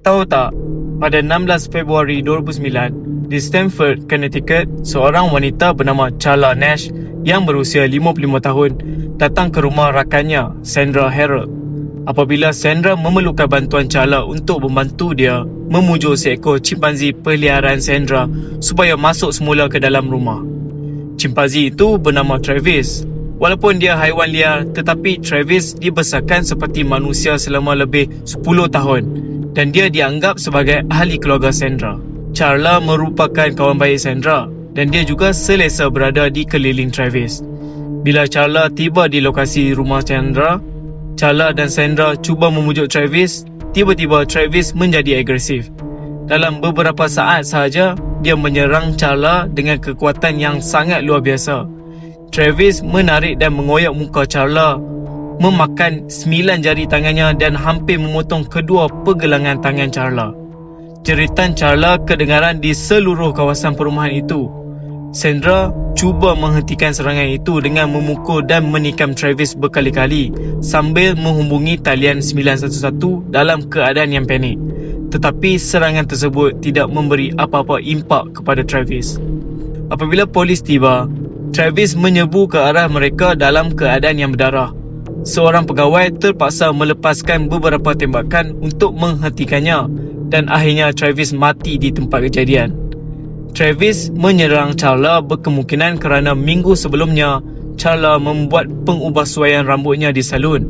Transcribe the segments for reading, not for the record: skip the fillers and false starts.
Tahu tak, pada 16 Februari 2009, di Stamford, Connecticut, seorang wanita bernama Charla Nash yang berusia 55 tahun datang ke rumah rakannya, Sandra Harold. Apabila Sandra memerlukan bantuan Charla untuk membantu dia memujuk seekor cimpanzi peliharaan Sandra supaya masuk semula ke dalam rumah. Cimpanzi itu bernama Travis. Walaupun dia haiwan liar, tetapi Travis dibesarkan seperti manusia selama lebih 10 tahun dan dia dianggap sebagai ahli keluarga Sandra. Charla merupakan kawan baik Sandra dan dia juga selesa berada di keliling Travis. Bila Charla tiba di lokasi rumah Sandra, Charla dan Sandra cuba memujuk Travis. Tiba-tiba Travis menjadi agresif. Dalam beberapa saat sahaja, dia menyerang Charla dengan kekuatan yang sangat luar biasa. Travis menarik dan mengoyak muka Charla, memakan 9 jari tangannya dan hampir memotong kedua pergelangan tangan Charla. Jeritan Charla kedengaran di seluruh kawasan perumahan itu. Sandra cuba menghentikan serangan itu dengan memukul dan menikam Travis berkali-kali sambil menghubungi talian 911 dalam keadaan yang panik. Tetapi serangan tersebut tidak memberi apa-apa impak kepada Travis. Apabila polis tiba, Travis menyebu ke arah mereka dalam keadaan yang berdarah. Seorang pegawai terpaksa melepaskan beberapa tembakan untuk menghentikannya dan akhirnya Travis mati di tempat kejadian. Travis menyerang Charla berkemungkinan kerana minggu sebelumnya Charla membuat pengubahsuaian rambutnya di salon,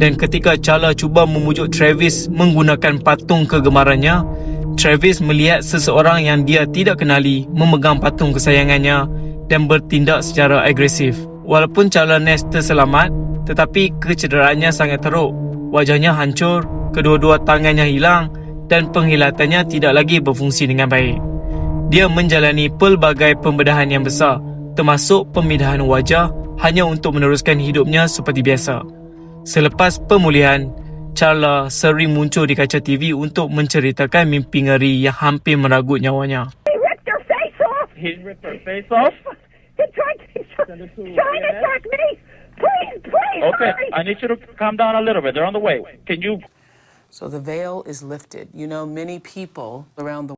dan ketika Charla cuba memujuk Travis menggunakan patung kegemarannya, Travis melihat seseorang yang dia tidak kenali memegang patung kesayangannya dan bertindak secara agresif. Walaupun Charla Nash terselamat, tetapi kecederaannya sangat teruk. Wajahnya hancur, kedua-dua tangannya hilang dan penglihatannya tidak lagi berfungsi dengan baik. Dia menjalani pelbagai pembedahan yang besar, termasuk pemindahan wajah hanya untuk meneruskan hidupnya seperti biasa. Selepas pemulihan, Charla sering muncul di kaca TV untuk menceritakan mimpi ngeri yang hampir meraguk nyawanya. He ripped her face off. He ripped her face off? He's trying to attack me. Please, Okay, hurry. I need you to calm down a little bit. They're on the way. Can you... So the veil is lifted. You know, many people around the